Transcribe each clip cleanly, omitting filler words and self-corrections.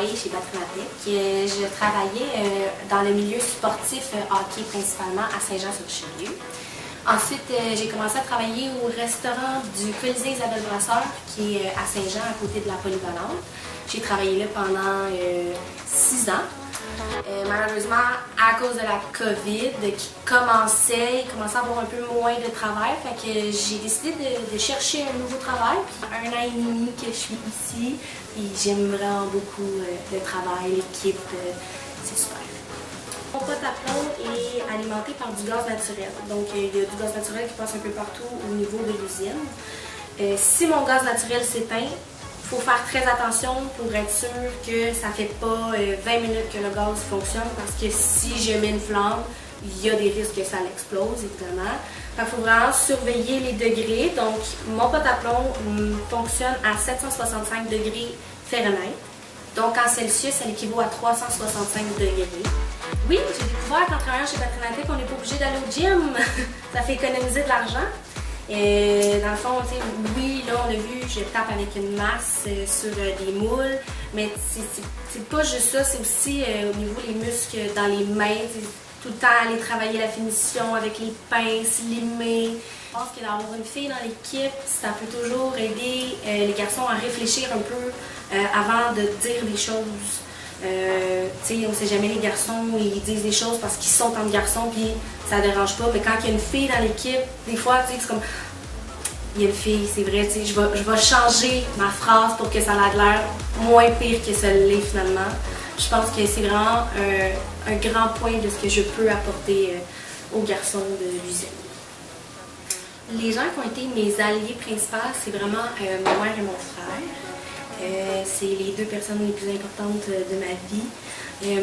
travaillé chez Batrinatec. Je travaillais dans le milieu sportif hockey principalement à Saint-Jean-sur-Richelieu. Ensuite, j'ai commencé à travailler au restaurant du Colisée Isabelle Brasseur, qui est à Saint-Jean, à côté de la Polyvalente. J'ai travaillé là pendant 6 ans. Malheureusement, à cause de la COVID qui commençait à avoir un peu moins de travail, fait que j'ai décidé de chercher un nouveau travail. Puis 1 an et demi que je suis ici, et j'aime vraiment beaucoup le travail, l'équipe, c'est super. Mon pot à plomb est alimenté par du gaz naturel. Donc, il y a du gaz naturel qui passe un peu partout au niveau de l'usine. Si mon gaz naturel s'éteint, il faut faire très attention pour être sûr que ça ne fait pas 20 minutes que le gaz fonctionne, parce que si je mets une flamme, il y a des risques que ça l'explose, évidemment. Il faut vraiment surveiller les degrés. Donc, mon pot à plomb fonctionne à 765 degrés Fahrenheit. Donc, en Celsius, ça équivaut à 365 degrés. Oui, j'ai découvert qu'en travaillant chez Batrinatec, on n'est pas obligé d'aller au gym. Ça fait économiser de l'argent. Et dans le fond, oui, là, on a vu, je tape avec une masse sur des moules, mais c'est pas juste ça, c'est aussi au niveau des muscles dans les mains, tout le temps aller travailler la finition avec les pinces, limer. Je pense que d'avoir une fille dans l'équipe, ça peut toujours aider les garçons à réfléchir un peu avant de dire des choses. On ne sait jamais, les garçons, ils disent des choses parce qu'ils sont entre garçons, puis ça ne dérange pas. Mais quand il y a une fille dans l'équipe, des fois, c'est comme, il y a une fille, c'est vrai, je vais changer ma phrase pour que ça ait l'air moins pire que ça l'est finalement. Je pense que c'est vraiment un grand point de ce que je peux apporter aux garçons de l'usine. Les gens qui ont été mes alliés principaux, c'est vraiment ma mère et mon frère. C'est les 2 personnes les plus importantes de ma vie.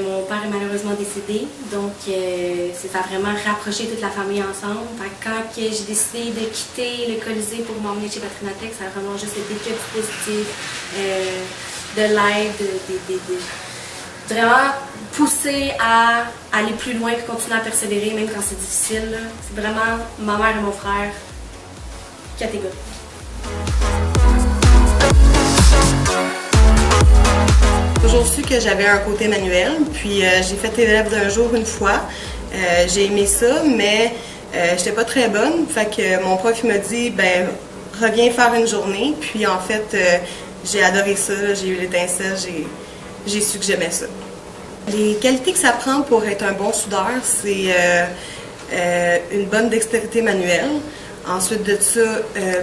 Mon père est malheureusement décédé, donc ça a vraiment rapproché toute la famille ensemble. Quand j'ai décidé de quitter le Colisée pour m'emmener chez Batrinatec, ça a vraiment juste été que du positif, de l'aide, vraiment pousser à aller plus loin et continuer à persévérer même quand c'est difficile. C'est vraiment ma mère et mon frère catégoriques. J'ai toujours su que j'avais un côté manuel, puis j'ai fait élève d'un jour une fois. J'ai aimé ça, mais j'étais pas très bonne. Fait que mon prof m'a dit, ben reviens faire une journée. Puis en fait, j'ai adoré ça, j'ai eu l'étincelle, j'ai su que j'aimais ça. Les qualités que ça prend pour être un bon soudeur, c'est une bonne dextérité manuelle. Ensuite de ça,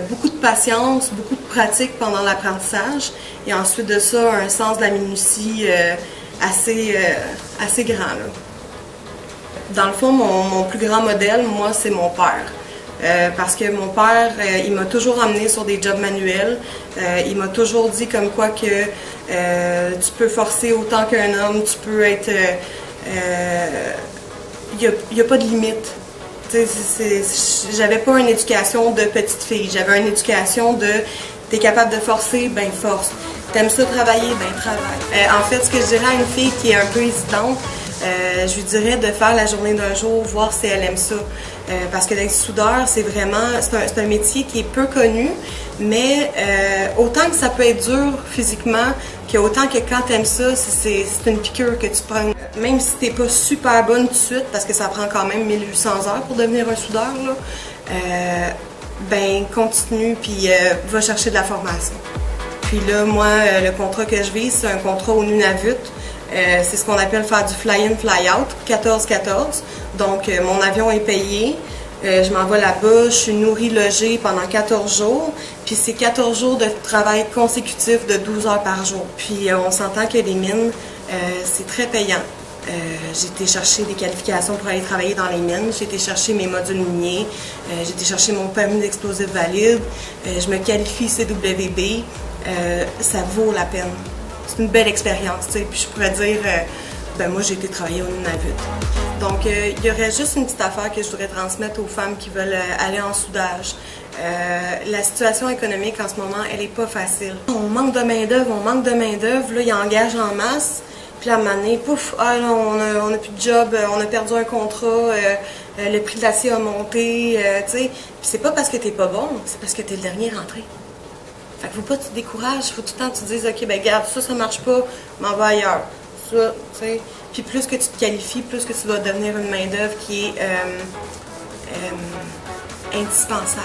beaucoup de patience, beaucoup de pratique pendant l'apprentissage. Et ensuite de ça, un sens de la minutie assez grand. Là. Dans le fond, mon plus grand modèle, moi, c'est mon père. Parce que mon père, il m'a toujours emmené sur des jobs manuels. Il m'a toujours dit comme quoi que tu peux forcer autant qu'un homme, tu peux être... Il n'y a pas de limite. J'avais pas une éducation de petite fille, j'avais une éducation de t'es capable de forcer, ben force. T'aimes ça travailler, ben travaille. En fait, ce que je dirais à une fille qui est un peu hésitante, je lui dirais de faire la journée d'un jour, voir si elle aime ça. Parce que d'être soudeur, c'est un métier qui est peu connu, mais autant que ça peut être dur physiquement, qu'autant que quand tu aimes ça, c'est une piqûre que tu prends. Même si t'es pas super bonne tout de suite, parce que ça prend quand même 1800 heures pour devenir un soudeur, là, ben continue puis va chercher de la formation. Puis là, moi, le contrat que je vise, c'est un contrat au Nunavut. C'est ce qu'on appelle faire du fly-in, fly-out, 14-14. Donc, mon avion est payé. Je m'en vais là-bas, je suis nourrie, logée pendant 14 jours. Puis c'est 14 jours de travail consécutif de 12 heures par jour. Puis on s'entend que les mines, c'est très payant. J'ai été chercher des qualifications pour aller travailler dans les mines. J'ai été chercher mes modules miniers. J'ai été chercher mon permis d'explosif valide. Je me qualifie CWB. Ça vaut la peine. C'est une belle expérience, tu sais. Puis je pourrais dire, ben moi j'ai été travailler au Nunavut. Donc il y aurait juste une petite affaire que je voudrais transmettre aux femmes qui veulent aller en soudage. La situation économique en ce moment, elle est pas facile. On manque de main-d'œuvre, là ils engagent en masse. Puis là, à un moment donné, pouf, ah, là, on a plus de job, on a perdu un contrat, le prix de l'acier a monté, tu sais. Puis c'est pas parce que t'es pas bon, c'est parce que t'es le dernier rentré. Fait que faut pas que tu te décourages, faut tout le temps que tu te dises, ok, ben regarde, ça marche pas, m'en va ailleurs. Ça, tu sais. Puis plus que tu te qualifies, plus que tu vas devenir une main-d'œuvre qui est indispensable.